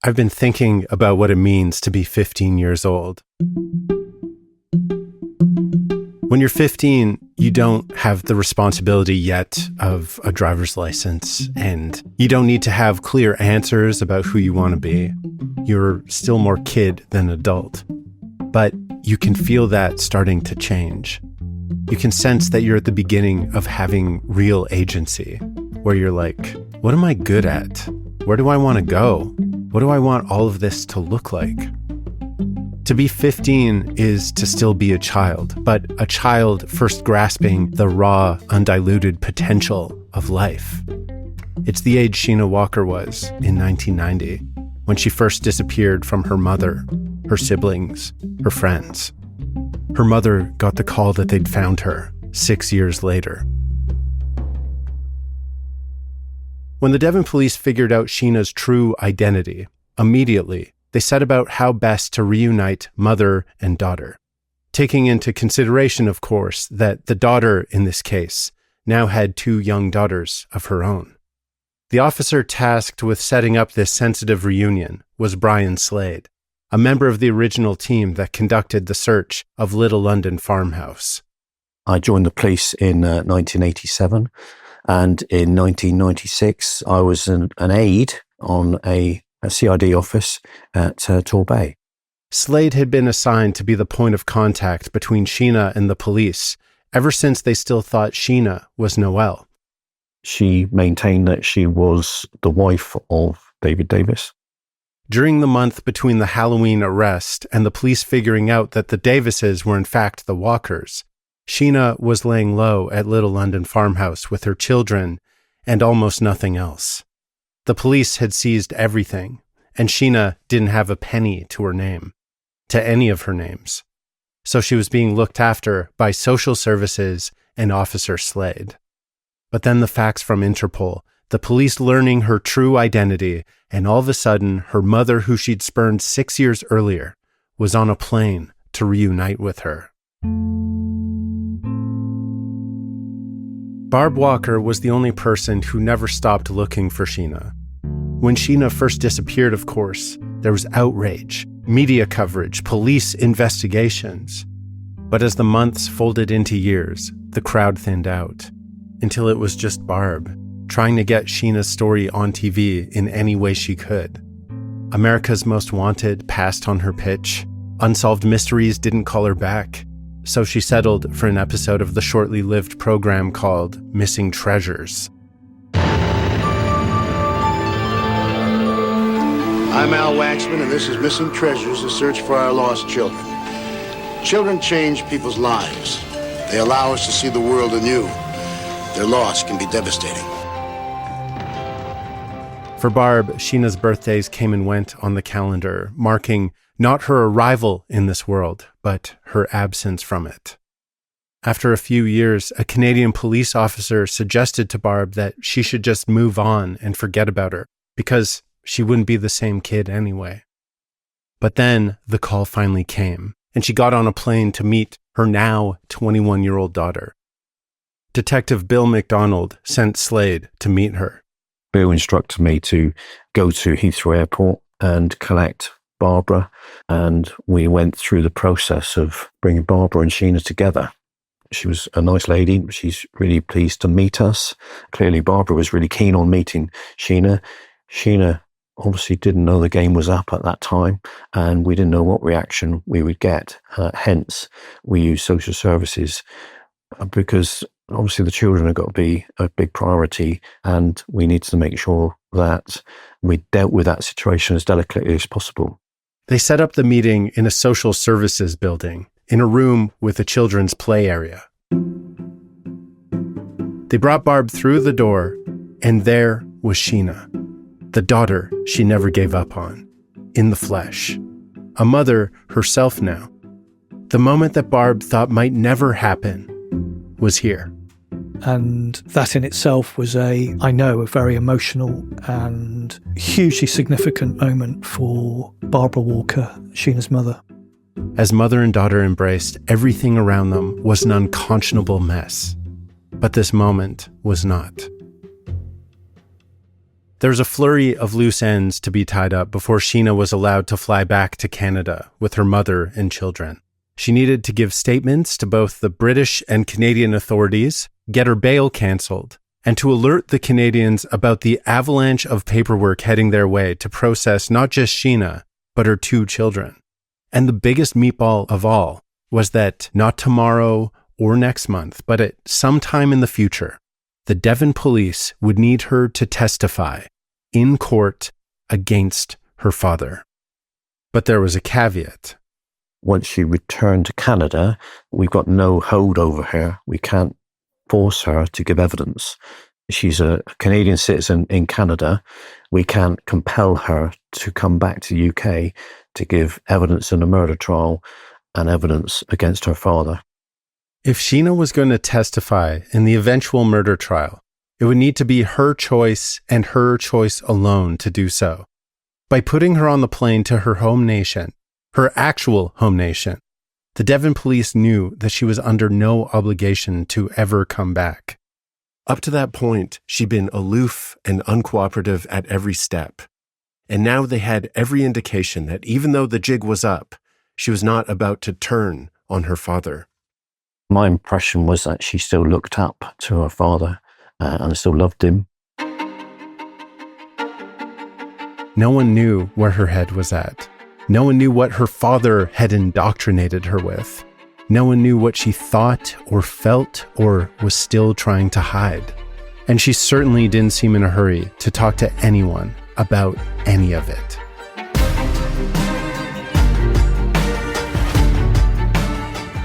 I've been thinking about what it means to be 15 years old. When you're 15, you don't have the responsibility yet of a driver's license, and you don't need to have clear answers about who you want to be. You're still more kid than adult. But you can feel that starting to change. You can sense that you're at the beginning of having real agency, where you're like, what am I good at? Where do I want to go? What do I want all of this to look like? To be 15 is to still be a child, but a child first grasping the raw, undiluted potential of life. It's the age Sheena Walker was in 1990, when she first disappeared from her mother, her siblings, her friends. Her mother got the call that they'd found her 6 years later. When the Devon police figured out Sheena's true identity, immediately, they set about how best to reunite mother and daughter, taking into consideration, of course, that the daughter in this case now had 2 young daughters of her own. The officer tasked with setting up this sensitive reunion was Brian Slade, a member of the original team that conducted the search of Little London farmhouse. I joined the police in 1987, and in 1996 I was an aide on a CID office at Torbay. Slade had been assigned to be the point of contact between Sheena and the police ever since they still thought Sheena was Noelle. She maintained that she was the wife of David Davis. During the month between the Halloween arrest and the police figuring out that the Davises were in fact the Walkers, Sheena was laying low at Little London farmhouse with her children and almost nothing else. The police had seized everything, and Sheena didn't have a penny to her name, to any of her names. So she was being looked after by social services and Officer Slade. But then the facts from Interpol, the police learning her true identity, and all of a sudden her mother, who she'd spurned 6 years earlier, was on a plane to reunite with her. Barb Walker was the only person who never stopped looking for Sheena. When Sheena first disappeared, of course, there was outrage, media coverage, police investigations. But as the months folded into years, the crowd thinned out, until it was just Barb, trying to get Sheena's story on TV in any way she could. America's Most Wanted passed on her pitch. Unsolved Mysteries didn't call her back. So she settled for an episode of the shortly lived program called Missing Treasures. I'm Al Waxman, and this is Missing Treasures, a search for our lost children. Children change people's lives. They allow us to see the world anew. Their loss can be devastating. For Barb, Sheena's birthdays came and went on the calendar, marking not her arrival in this world, but her absence from it. After a few years, a Canadian police officer suggested to Barb that she should just move on and forget about her, because she wouldn't be the same kid anyway. But then the call finally came, and she got on a plane to meet her now 21-year-old daughter. Detective Bill McDonald sent Slade to meet her. Bill instructed me to go to Heathrow Airport and collect Barbara, and we went through the process of bringing Barbara and Sheena together. She was a nice lady. She's really pleased to meet us. Clearly, Barbara was really keen on meeting Sheena. Sheena obviously didn't know the game was up at that time, and we didn't know what reaction we would get. Hence, we used social services because obviously the children have got to be a big priority, and we needed to make sure that we dealt with that situation as delicately as possible. They set up the meeting in a social services building, in a room with a children's play area. They brought Barb through the door, and there was Sheena, the daughter she never gave up on, in the flesh, a mother herself now. The moment that Barb thought might never happen was here. And that in itself was a very emotional and hugely significant moment for Barbara Walker, Sheena's mother. As mother and daughter embraced, everything around them was an unconscionable mess. But this moment was not. There's a flurry of loose ends to be tied up before Sheena was allowed to fly back to Canada with her mother and children. She needed to give statements to both the British and Canadian authorities, get her bail cancelled, and to alert the Canadians about the avalanche of paperwork heading their way to process not just Sheena, but her 2 children. And the biggest meatball of all was that not tomorrow or next month, but at some time in the future, the Devon police would need her to testify in court against her father. But there was a caveat. Once she returned to Canada, we've got no hold over her. We can't force her to give evidence. She's a Canadian citizen in Canada. We can't compel her to come back to the UK to give evidence in a murder trial and evidence against her father. If Sheena was going to testify in the eventual murder trial, it would need to be her choice and her choice alone to do so. By putting her on the plane to her home nation, her actual home nation, the Devon police knew that she was under no obligation to ever come back. Up to that point, she'd been aloof and uncooperative at every step. And now they had every indication that even though the jig was up, she was not about to turn on her father. My impression was that she still looked up to her father and still loved him. No one knew where her head was at. No one knew what her father had indoctrinated her with. No one knew what she thought or felt or was still trying to hide. And she certainly didn't seem in a hurry to talk to anyone about any of it.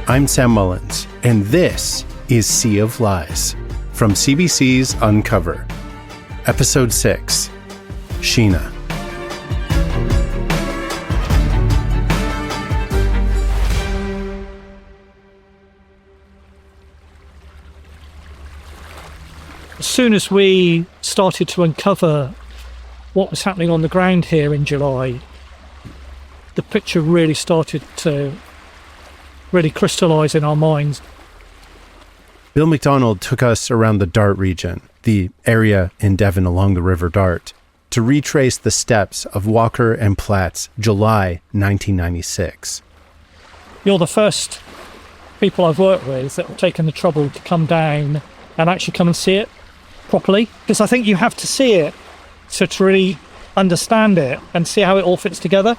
I'm Sam Mullins, and this is Sea of Lies from CBC's Uncover. Episode 6, Sheena. As soon as we started to uncover what was happening on the ground here in July, the picture really started to really crystallise in our minds. Bill McDonald took us around the Dart region, the area in Devon along the River Dart, to retrace the steps of Walker and Platt's July 1996. You're the first people I've worked with that have taken the trouble to come down and actually come and see it properly, because I think you have to see it to really understand it and see how it all fits together.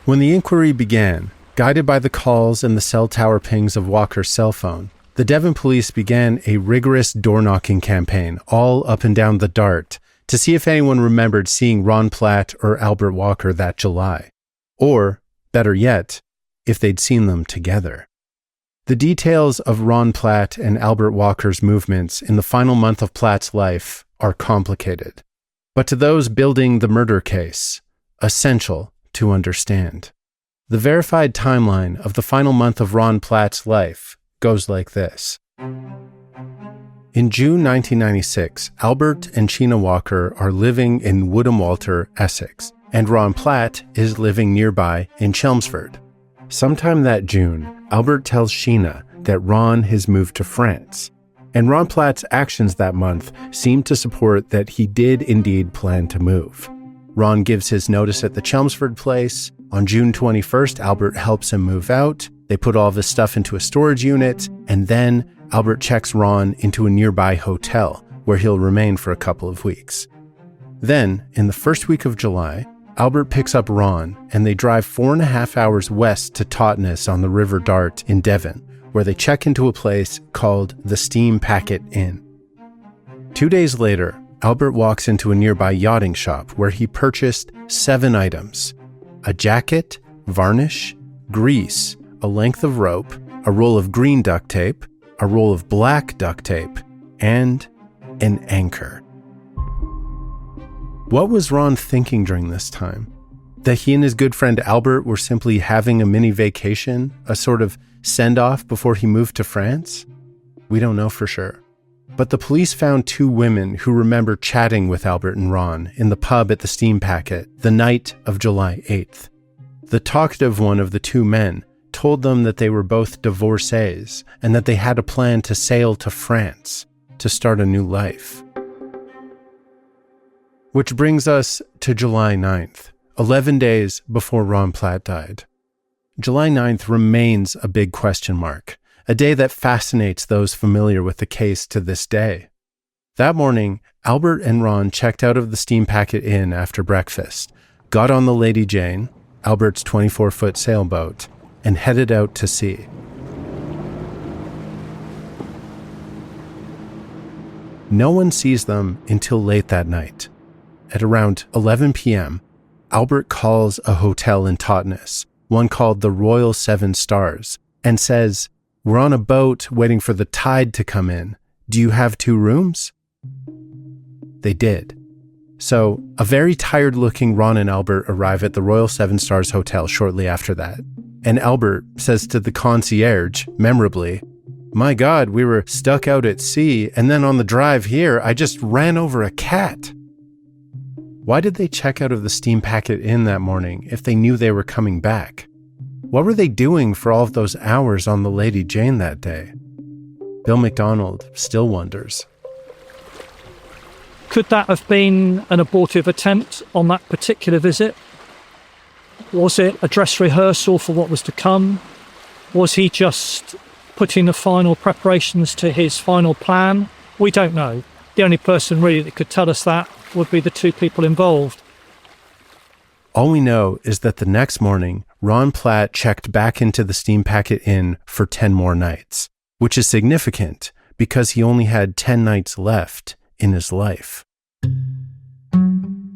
When the inquiry began, guided by the calls and the cell tower pings of Walker's cell phone, the Devon police began a rigorous door-knocking campaign all up and down the Dart to see if anyone remembered seeing Ron Platt or Albert Walker that July. Or, better yet, if they'd seen them together. The details of Ron Platt and Albert Walker's movements in the final month of Platt's life are complicated, but to those building the murder case, essential to understand. The verified timeline of the final month of Ron Platt's life goes like this. In June 1996, Albert and Sheena Walker are living in Woodham Walter, Essex, and Ron Platt is living nearby in Chelmsford. Sometime that June, Albert tells Sheena that Ron has moved to France, and Ron Platt's actions that month seem to support that he did indeed plan to move. Ron gives his notice at the Chelmsford place. On June 21st, Albert helps him move out. They put all of his stuff into a storage unit, and then Albert checks Ron into a nearby hotel where he'll remain for a couple of weeks. Then, in the first week of July, Albert picks up Ron and they drive 4.5 hours west to Totnes on the River Dart in Devon, where they check into a place called the Steam Packet Inn. 2 days later, Albert walks into a nearby yachting shop where he purchased 7 items: a jacket, varnish, grease, a length of rope, a roll of green duct tape, a roll of black duct tape, and an anchor. What was Ron thinking during this time? That he and his good friend Albert were simply having a mini vacation, a sort of send-off before he moved to France? We don't know for sure. But the police found 2 women who remember chatting with Albert and Ron in the pub at the Steam Packet the night of July 8th. The talkative one of the 2 men told them that they were both divorcees and that they had a plan to sail to France to start a new life. Which brings us to July 9th, 11 days before Ron Platt died. July 9th remains a big question mark, a day that fascinates those familiar with the case to this day. That morning, Albert and Ron checked out of the Steam Packet Inn after breakfast, got on the Lady Jane, Albert's 24-foot sailboat, and headed out to sea. No one sees them until late that night. At around 11 p.m., Albert calls a hotel in Totnes, one called the Royal Seven Stars, and says, "We're on a boat waiting for the tide to come in. Do you have 2 rooms?" They did. So, a very tired-looking Ron and Albert arrive at the Royal Seven Stars Hotel shortly after that. And Albert says to the concierge, memorably, "My God, we were stuck out at sea, and then on the drive here, I just ran over a cat." Why did they check out of the Steam Packet Inn that morning if they knew they were coming back? What were they doing for all of those hours on the Lady Jane that day? Bill McDonald still wonders. Could that have been an abortive attempt on that particular visit? Was it a dress rehearsal for what was to come? Was he just putting the final preparations to his final plan? We don't know. The only person really that could tell us that would be the 2 people involved. All we know is that the next morning, Ron Platt checked back into the Steam Packet Inn for 10 more nights, which is significant because he only had 10 nights left in his life.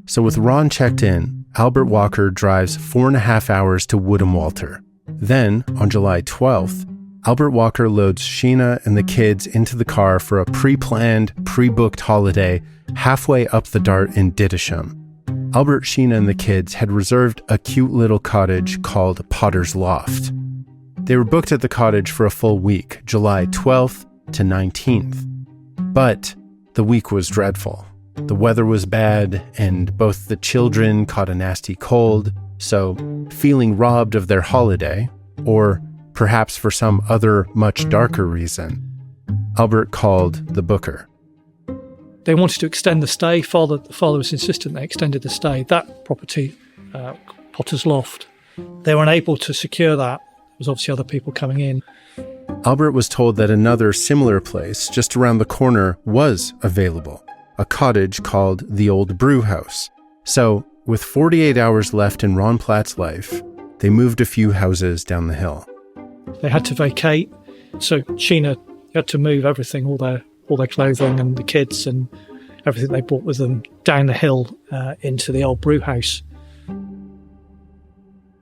So with Ron checked in, Albert Walker drives 4.5 hours to Woodham Walter. Then, on July 12th, Albert Walker loads Sheena and the kids into the car for a pre-planned, pre-booked holiday halfway up the Dart in Didisham. Albert, Sheena, and the kids had reserved a cute little cottage called Potter's Loft. They were booked at the cottage for a full week, July 12th to 19th. But the week was dreadful. The weather was bad, and both the children caught a nasty cold, so feeling robbed of their holiday, or perhaps for some other much darker reason, Albert called the booker. They wanted to extend the stay. The father was insistent they extended the stay. That property, Potter's Loft, they were unable to secure that. There was obviously other people coming in. Albert was told that another similar place just around the corner was available, a cottage called the Old Brew House. So, with 48 hours left in Ron Platt's life, they moved a few houses down the hill. They had to vacate, so Sheena had to move everything, all their clothing and the kids and everything they brought with them down the hill into the Old Brew House.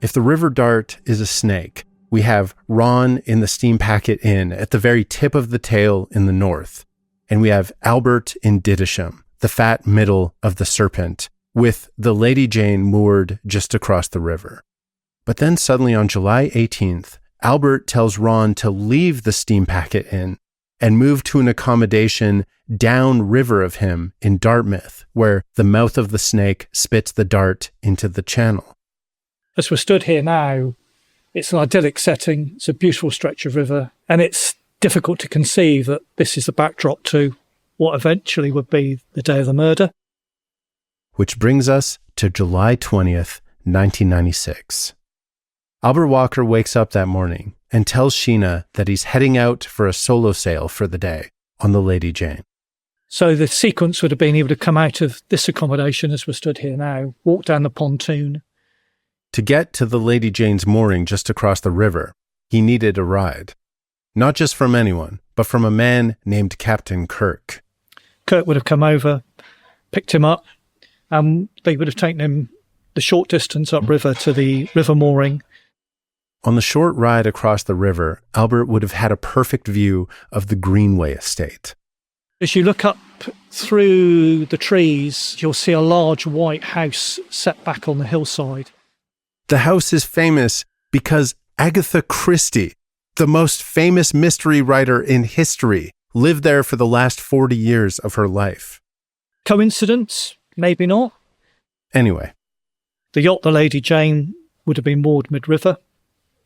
If the River Dart is a snake, we have Ron in the Steam Packet Inn at the very tip of the tail in the north, and we have Albert in Didisham, the fat middle of the serpent, with the Lady Jane moored just across the river. But then suddenly on July 18th, Albert tells Ron to leave the Steam Packet Inn and move to an accommodation downriver of him in Dartmouth, where the mouth of the snake spits the dart into the channel. As we're stood here now, it's an idyllic setting, it's a beautiful stretch of river, and it's difficult to conceive that this is the backdrop to what eventually would be the day of the murder. Which brings us to July 20th, 1996. Albert Walker wakes up that morning and tells Sheena that he's heading out for a solo sail for the day on the Lady Jane. So the sequence would have been able to come out of this accommodation as we're stood here now, walk down the pontoon. To get to the Lady Jane's mooring just across the river, he needed a ride. Not just from anyone, but from a man named Captain Kirk. Kirk would have come over, picked him up, and they would have taken him the short distance upriver to the river mooring. On the short ride across the river, Albert would have had a perfect view of the Greenway estate. As you look up through the trees, you'll see a large white house set back on the hillside. The house is famous because Agatha Christie, the most famous mystery writer in history, lived there for the last 40 years of her life. Coincidence? Maybe not. Anyway. The yacht, the Lady Jane, would have been moored mid-river.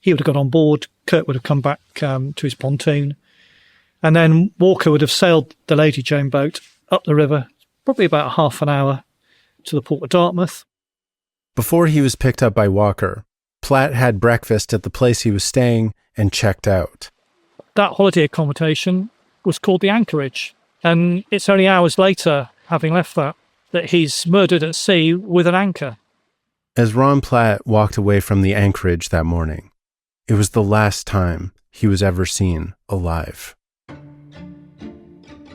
He would have got on board. Kirk would have come back to his pontoon. And then Walker would have sailed the Lady Jane boat up the river, probably about half an hour, to the Port of Dartmouth. Before he was picked up by Walker, Platt had breakfast at the place he was staying and checked out. That holiday accommodation was called the Anchorage, and it's only hours later, having left that he's murdered at sea with an anchor. As Ron Platt walked away from the Anchorage that morning, it was the last time he was ever seen alive.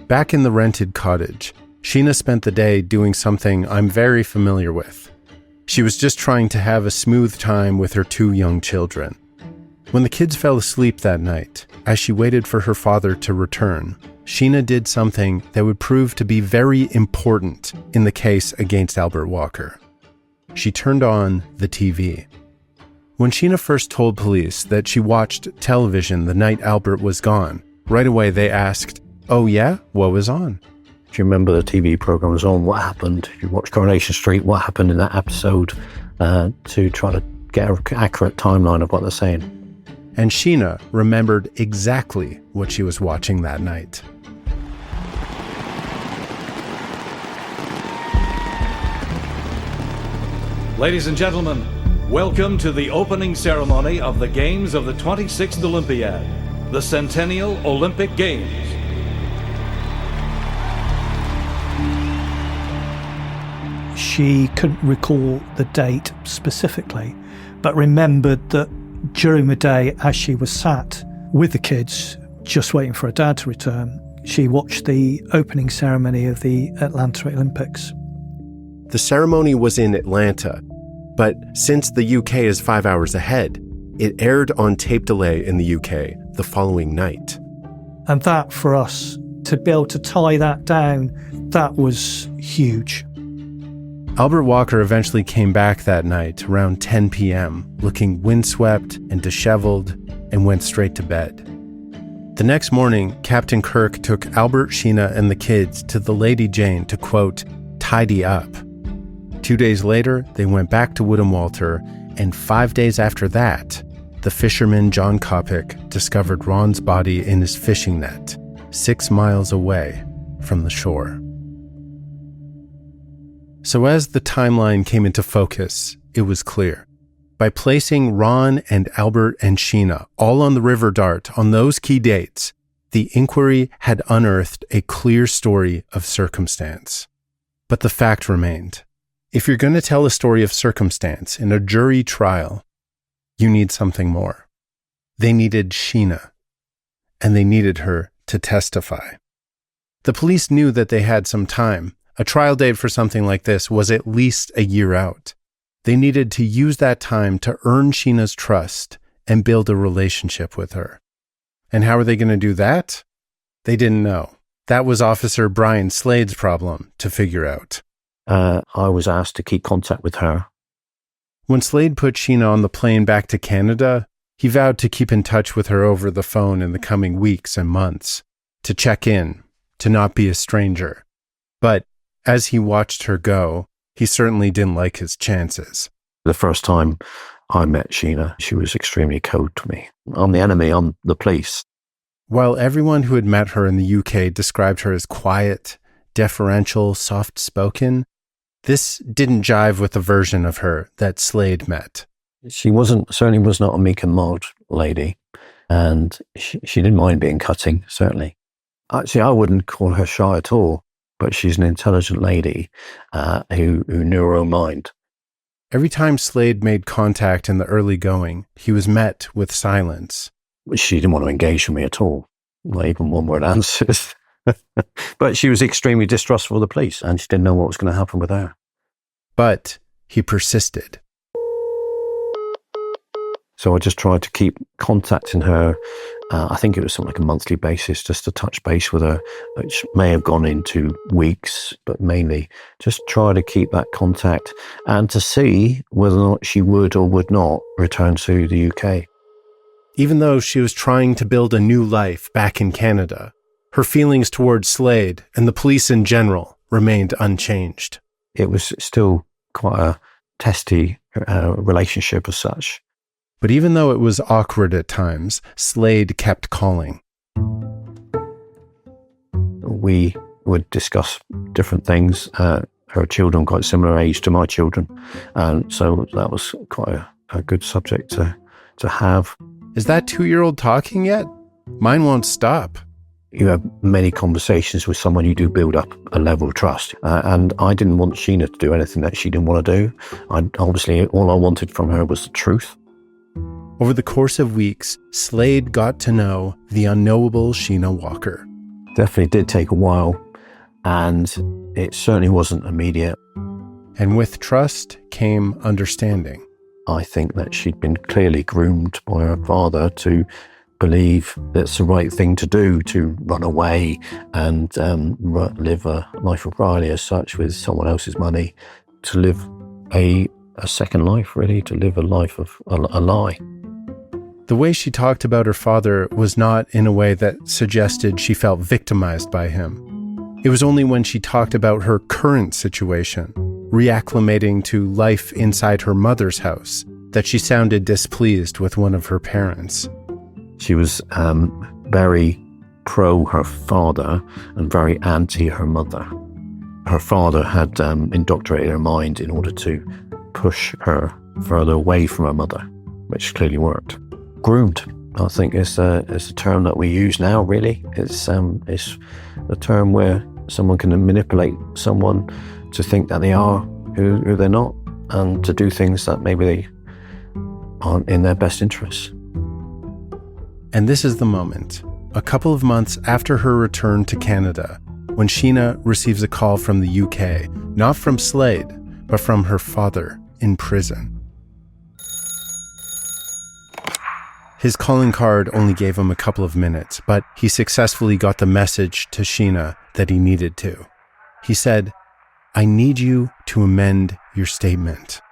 Back in the rented cottage, Sheena spent the day doing something I'm very familiar with. She was just trying to have a smooth time with her 2 young children. When the kids fell asleep that night, as she waited for her father to return, Sheena did something that would prove to be very important in the case against Albert Walker. She turned on the TV. When Sheena first told police that she watched television the night Albert was gone, right away they asked, "Oh yeah? What was on?" Do you remember the TV program was on? What happened? You watched Coronation Street. What happened in that episode? To try to get an accurate timeline of what they're saying. And Sheena remembered exactly what she was watching that night. Ladies and gentlemen, welcome to the opening ceremony of the Games of the 26th Olympiad, the Centennial Olympic Games. She couldn't recall the date specifically, but remembered that during the day, as she was sat with the kids, just waiting for her dad to return, she watched the opening ceremony of the Atlanta Olympics. The ceremony was in Atlanta, but since the UK is 5 hours ahead, it aired on tape delay in the UK the following night. And that, for us, to be able to tie that down, that was huge. Albert Walker eventually came back that night around 10 p.m., looking windswept and disheveled, and went straight to bed. The next morning, Captain Kirk took Albert, Sheena, and the kids to the Lady Jane to, quote, tidy up. 2 days later, they went back to Woodham Walter, and 5 days after that, the fisherman John Kopic discovered Ron's body in his fishing net, 6 miles away from the shore. So as the timeline came into focus, it was clear. By placing Ron and Albert and Sheena all on the River Dart on those key dates, the inquiry had unearthed a clear story of circumstance. But the fact remained. If you're going to tell a story of circumstance in a jury trial, you need something more. They needed Sheena, and they needed her to testify. The police knew that they had some time. A trial date for something like this was at least a year out. They needed to use that time to earn Sheena's trust and build a relationship with her. And how are they going to do that? They didn't know. That was Officer Brian Slade's problem to figure out. I was asked to keep contact with her. When Slade put Sheena on the plane back to Canada, he vowed to keep in touch with her over the phone in the coming weeks and months, to check in, to not be a stranger. But as he watched her go, he certainly didn't like his chances. The first time I met Sheena, she was extremely cold to me. I'm the enemy, I'm the police. While everyone who had met her in the UK described her as quiet, deferential, soft-spoken, this didn't jive with the version of her that Slade met. She certainly was not a meek and mild lady, and she didn't mind being cutting, certainly. Actually, I wouldn't call her shy at all, but she's an intelligent lady who knew her own mind. Every time Slade made contact in the early going, he was met with silence. She didn't want to engage with me at all, not even one-word answers. But she was extremely distrustful of the police, and she didn't know what was going to happen with her. But he persisted. So I just tried to keep contacting her. I think it was something like a monthly basis, just to touch base with her, which may have gone into weeks, but mainly just try to keep that contact and to see whether or not she would or would not return to the UK. Even though she was trying to build a new life back in Canada, her feelings towards Slade and the police in general remained unchanged. It was still quite a testy relationship as such. But even though it was awkward at times, Slade kept calling. We would discuss different things. her children quite similar age to my children. And so that was quite a good subject to have. Is that 2-year-old talking yet? Mine won't stop. You have many conversations with someone, you do build up a level of trust. And I didn't want Sheena to do anything that she didn't want to do. Obviously, all I wanted from her was the truth. Over the course of weeks, Slade got to know the unknowable Sheena Walker. Definitely did take a while, and it certainly wasn't immediate. And with trust came understanding. I think that she'd been clearly groomed by her father to believe that's the right thing to do, to run away and live a life of Riley as such with someone else's money, to live a second life, really, to live a life of a lie. The way she talked about her father was not in a way that suggested she felt victimized by him. It was only when she talked about her current situation, reacclimating to life inside her mother's house, that she sounded displeased with one of her parents. She was very pro her father and very anti her mother. Her father had indoctrinated her mind in order to push her further away from her mother, which clearly worked. Groomed, I think, is a term that we use now, really. It's a term where someone can manipulate someone to think that they are who they're not, and to do things that maybe they aren't in their best interests. And this is the moment, a couple of months after her return to Canada, when Sheena receives a call from the UK, not from Slade, but from her father in prison. His calling card only gave him a couple of minutes, but he successfully got the message to Sheena that he needed to. He said, "I need you to amend your statement.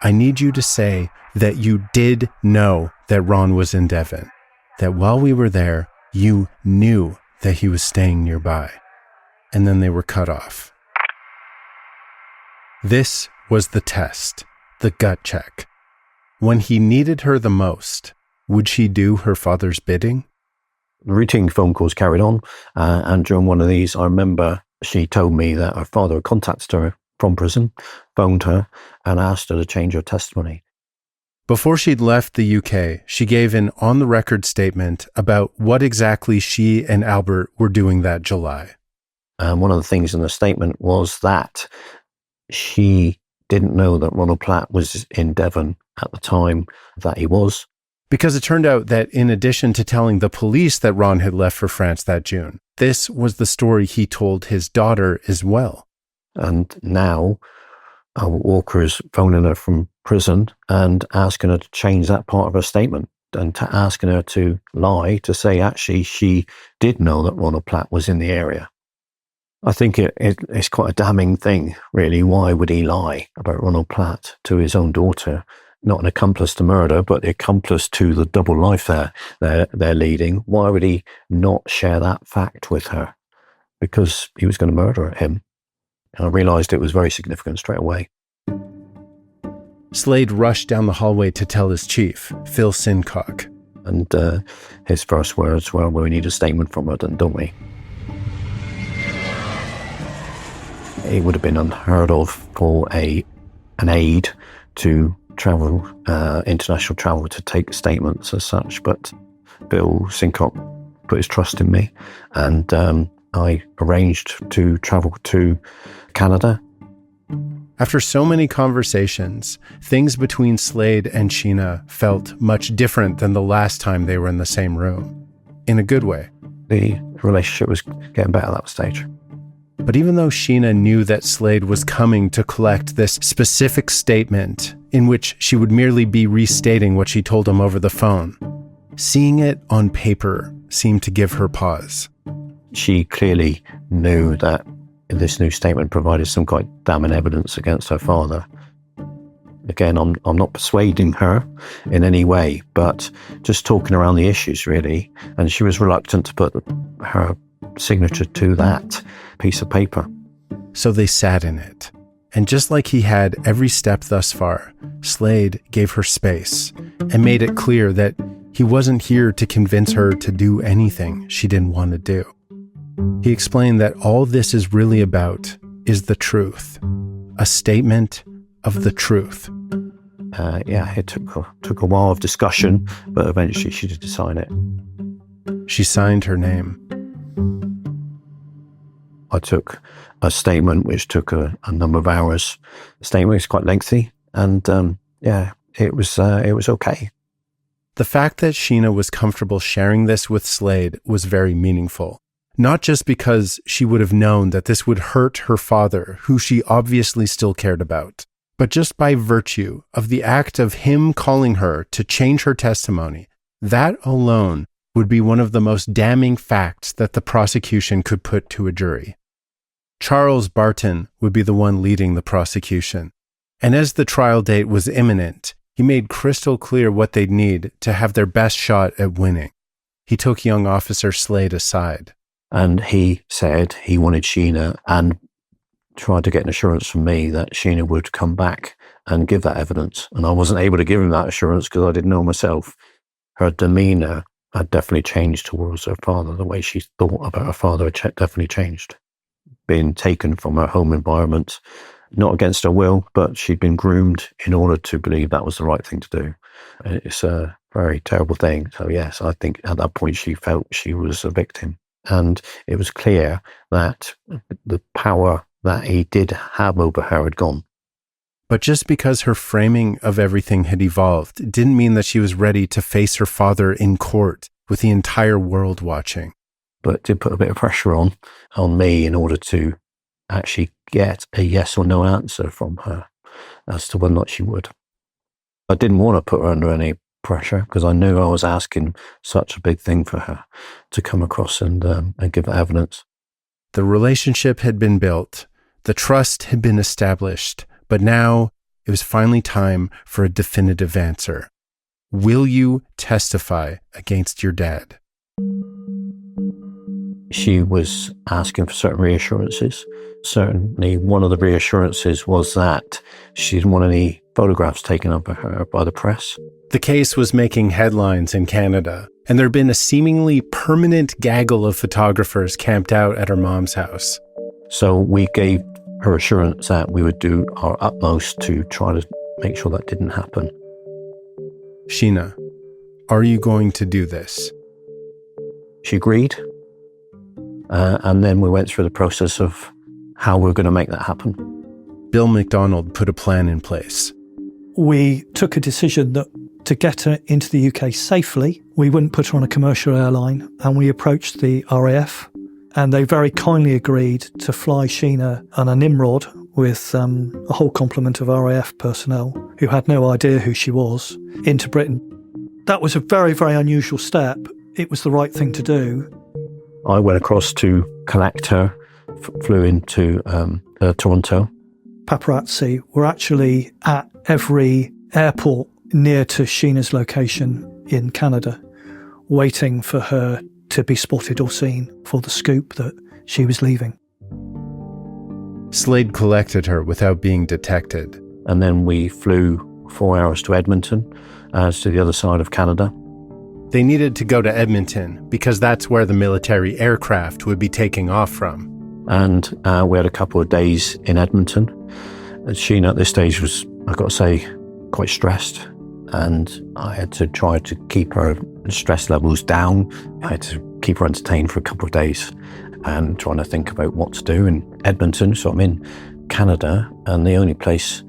I need you to say that you did know that Ron was in Devon, that while we were there, you knew that he was staying nearby." And then they were cut off. This was the test, the gut check. When he needed her the most, would she do her father's bidding? Routine phone calls carried on, and during one of these, I remember she told me that her father had contacted her from prison, phoned her, and asked her to change her testimony. Before she'd left the UK, she gave an on-the-record statement about what exactly she and Albert were doing that July. One of the things in the statement was that she didn't know that Ronald Platt was in Devon at the time that he was. Because it turned out that in addition to telling the police that Ron had left for France that June, this was the story he told his daughter as well. And now Walker is phoning her from prison and asking her to change that part of her statement, and asking her to lie, to say actually she did know that Ronald Platt was in the area. I think it's quite a damning thing, really. Why would he lie about Ronald Platt to his own daughter? Not an accomplice to murder, but the accomplice to the double life they're leading. Why would he not share that fact with her? Because he was going to murder him. And I realised it was very significant straight away. Slade rushed down the hallway to tell his chief, Phil Sincock. And his first words were, "Well, we need a statement from her, don't we?" It would have been unheard of for an aide to travel, international travel, to take statements as such. But Bill Sincock put his trust in me, and I arranged to travel to Canada. After so many conversations, things between Slade and Sheena felt much different than the last time they were in the same room. In a good way. The relationship was getting better at that stage. But even though Sheena knew that Slade was coming to collect this specific statement in which she would merely be restating what she told him over the phone, seeing it on paper seemed to give her pause. She clearly knew that this new statement provided some quite damning evidence against her father. Again, I'm not persuading her in any way, but just talking around the issues, really. And she was reluctant to put her signature to that piece of paper. So they sat in it. And just like he had every step thus far, Slade gave her space and made it clear that he wasn't here to convince her to do anything she didn't want to do. He explained that all this is really about is the truth, a statement of the truth. It took a while of discussion, but eventually she did sign it. She signed her name. I took a statement which took a number of hours. The statement was quite lengthy, and it was okay. The fact that Sheena was comfortable sharing this with Slade was very meaningful. Not just because she would have known that this would hurt her father, who she obviously still cared about, but just by virtue of the act of him calling her to change her testimony. That alone would be one of the most damning facts that the prosecution could put to a jury. Charles Barton would be the one leading the prosecution, and as the trial date was imminent, he made crystal clear what they'd need to have their best shot at winning. He took young Officer Slade aside. And he said he wanted Sheena and tried to get an assurance from me that Sheena would come back and give that evidence. And I wasn't able to give him that assurance because I didn't know myself. Her demeanour had definitely changed towards her father. The way she thought about her father had definitely changed. Being taken from her home environment, not against her will, but she'd been groomed in order to believe that was the right thing to do. It's a very terrible thing. So yes, I think at that point she felt she was a victim. And it was clear that the power that he did have over her had gone. But just because her framing of everything had evolved didn't mean that she was ready to face her father in court with the entire world watching. But it did put a bit of pressure on me in order to actually get a yes or no answer from her as to whether or not she would. I didn't want to put her under any pressure because I knew I was asking such a big thing for her to come across and give evidence. The relationship had been built, the trust had been established, but now it was finally time for a definitive answer. Will you testify against your dad? She was asking for certain reassurances. Certainly one of the reassurances was that she didn't want any photographs taken of her by the press. The case was making headlines in Canada, and there had been a seemingly permanent gaggle of photographers camped out at her mom's house. So we gave her assurance that we would do our utmost to try to make sure that didn't happen. Sheena, are you going to do this? She agreed. And then we went through the process of how we're going to make that happen. Bill McDonald put a plan in place. We took a decision that to get her into the UK safely, we wouldn't put her on a commercial airline, and we approached the RAF, and they very kindly agreed to fly Sheena on a Nimrod with a whole complement of RAF personnel who had no idea who she was into Britain. That was a very, very unusual step. It was the right thing to do. I went across to collect her, flew into Toronto. Paparazzi were actually at every airport near to Sheena's location in Canada, waiting for her to be spotted or seen for the scoop that she was leaving. Slade collected her without being detected. And then we flew 4 hours to Edmonton, to the other side of Canada. They needed to go to Edmonton because that's where the military aircraft would be taking off from. And we had a couple of days in Edmonton. Sheena at this stage was, I've got to say, quite stressed. And I had to try to keep her stress levels down. I had to keep her entertained for a couple of days and trying to think about what to do in Edmonton. So I'm in Canada, and the only place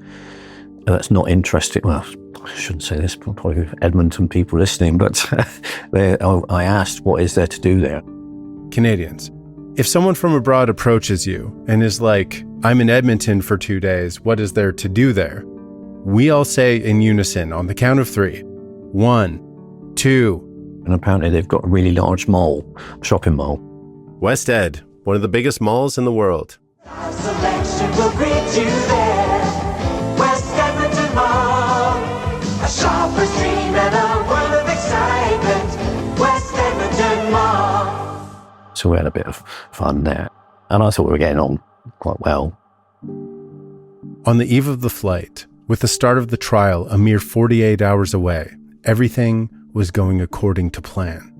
that's not interested, well, I shouldn't say this, probably Edmonton people listening, but I asked, what is there to do there? Canadians, if someone from abroad approaches you and is like, I'm in Edmonton for 2 days, what is there to do there? We all say in unison on the count of 3. 1, 2. And apparently they've got a really large shopping mall. West Ed, one of the biggest malls in the world. Our selection will greet you there. West Edmonton Mall, a shopper's dream and a world of excitement. West Edmonton Mall. So we had a bit of fun there. And I thought we were getting on quite well. On the eve of the flight, with the start of the trial a mere 48 hours away, everything was going according to plan.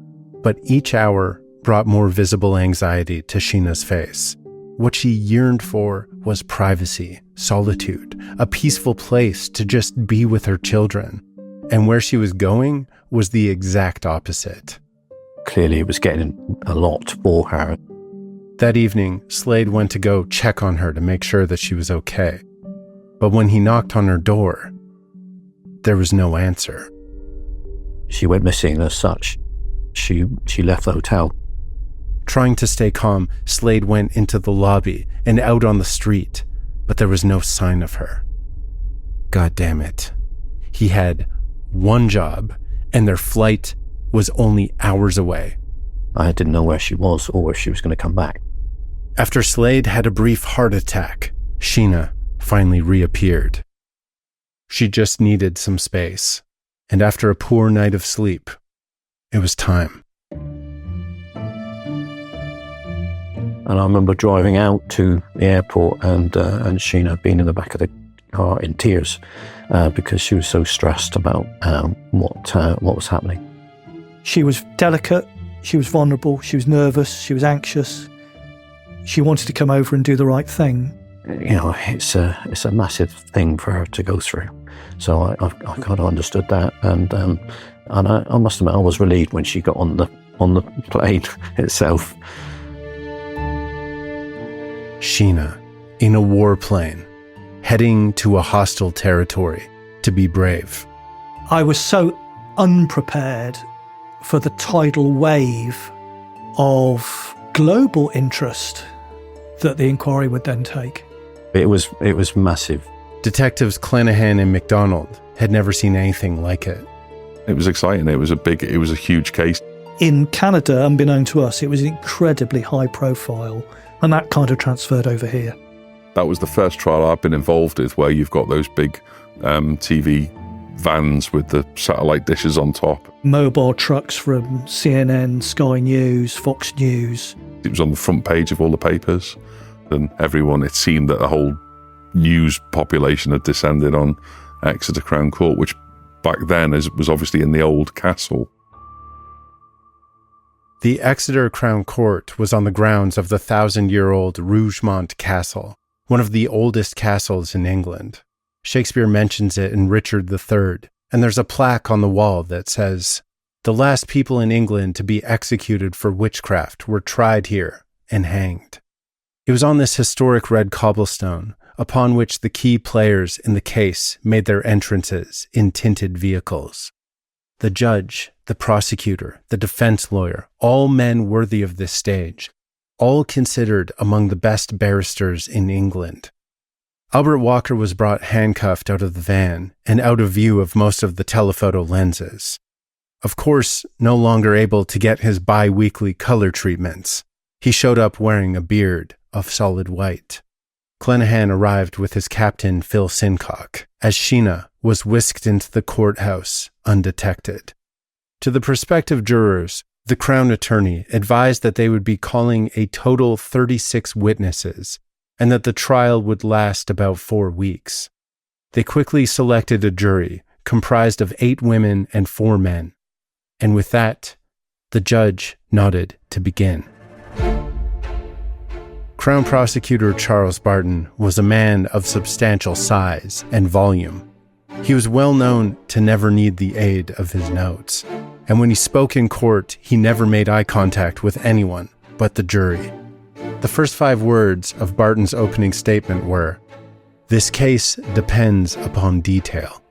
But each hour brought more visible anxiety to Sheena's face. what she yearned for was privacy, solitude, a peaceful place to just be with her children. And where she was going was the exact opposite. Clearly, it was getting a lot for her. That evening, Slade went to go check on her to make sure that she was okay. But when he knocked on her door, there was no answer. She went missing as such. She left the hotel. Trying to stay calm, Slade went into the lobby and out on the street, but there was no sign of her. God damn it. He had one job, and their flight was only hours away. I didn't know where she was or if she was going to come back. After Slade had a brief heart attack, Sheena finally reappeared. She just needed some space, and after a poor night of sleep, it was time. And I remember driving out to the airport and Sheena being in the back of the car in tears because she was so stressed about what was happening. She was delicate, she was vulnerable, she was nervous, she was anxious. She wanted to come over and do the right thing. You know, it's a massive thing for her to go through. So I kind of understood that, and I must admit I was relieved when she got on the plane itself. Sheena, in a warplane, heading to a hostile territory to be brave. I was so unprepared for the tidal wave of global interest that the inquiry would then take. It was massive. Detectives Clenahan and MacDonald had never seen anything like it. It was exciting. It was a huge case. In Canada, unbeknown to us, it was incredibly high profile, and that kind of transferred over here. That was the first trial I've been involved with where you've got those big TV vans with the satellite dishes on top. Mobile trucks from CNN, Sky News, Fox News. It was on the front page of all the papers, and everyone, it seemed that the whole news population had descended on Exeter Crown Court, which back then was obviously in the old castle. The Exeter Crown Court was on the grounds of the 1,000-year-old Rougemont Castle, one of the oldest castles in England. Shakespeare mentions it in Richard III, and there's a plaque on the wall that says, "The last people in England to be executed for witchcraft were tried here and hanged." It was on this historic red cobblestone upon which the key players in the case made their entrances in tinted vehicles. The judge, the prosecutor, the defense lawyer, all men worthy of this stage, all considered among the best barristers in England. Albert Walker was brought handcuffed out of the van and out of view of most of the telephoto lenses. Of course, no longer able to get his bi-weekly color treatments, he showed up wearing a beard of solid white. Clenahan arrived with his captain, Phil Sincock, as Sheena was whisked into the courthouse undetected. To the prospective jurors, the Crown Attorney advised that they would be calling a total 36 witnesses and that the trial would last about 4 weeks. They quickly selected a jury comprised of 8 women and 4 men, and with that, the judge nodded to begin. Crown Prosecutor Charles Barton was a man of substantial size and volume. He was well known to never need the aid of his notes, and when he spoke in court, he never made eye contact with anyone but the jury. The first 5 words of Barton's opening statement were, "This case depends upon detail."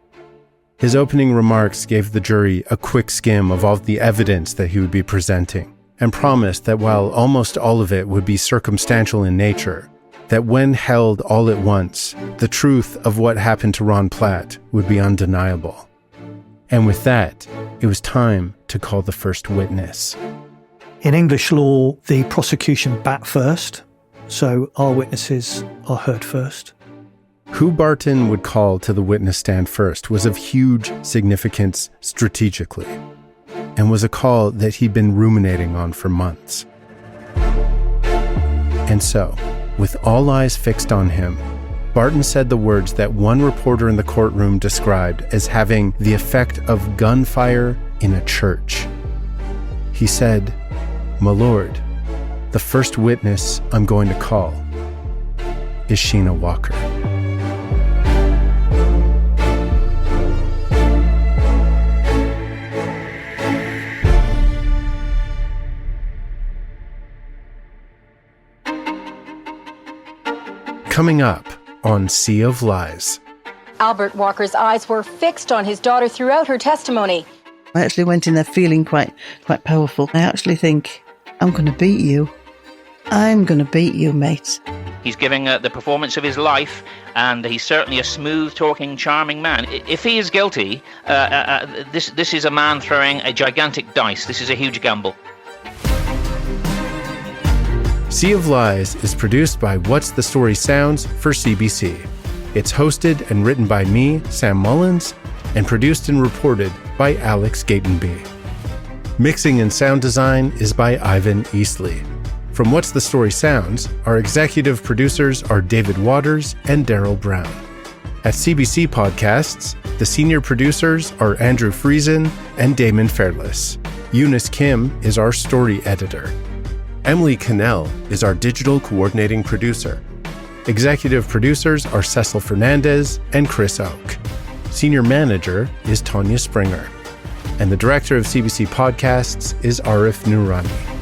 His opening remarks gave the jury a quick skim of all the evidence that he would be presenting, and promised that while almost all of it would be circumstantial in nature, that when held all at once, the truth of what happened to Ron Platt would be undeniable. And with that, it was time to call the first witness. In English law, the prosecution bat first, so our witnesses are heard first. Who Barton would call to the witness stand first was of huge significance strategically, and was a call that he'd been ruminating on for months. And so, with all eyes fixed on him, Barton said the words that one reporter in the courtroom described as having the effect of gunfire in a church. He said, "My lord, the first witness I'm going to call is Sheena Walker. Coming up on Sea of Lies. Albert Walker's eyes were fixed on his daughter throughout her testimony. I actually went in there feeling quite powerful. I actually think, I'm going to beat you. I'm going to beat you, mate. He's giving the performance of his life, and he's certainly a smooth-talking, charming man. If he is guilty, this is a man throwing a gigantic dice. This is a huge gamble. Sea of Lies is produced by What's the Story Sounds for CBC. It's hosted and written by me, Sam Mullins, and produced and reported by Alex Gatenby. Mixing and sound design is by Ivan Eastley. From What's the Story Sounds, our executive producers are David Waters and Daryl Brown. At CBC Podcasts, the senior producers are Andrew Friesen and Damon Fairless. Eunice Kim is our story editor. Emily Cannell is our digital coordinating producer. Executive producers are Cecil Fernandez and Chris Oak. Senior manager is Tanya Springer. And the director of CBC Podcasts is Arif Noorani.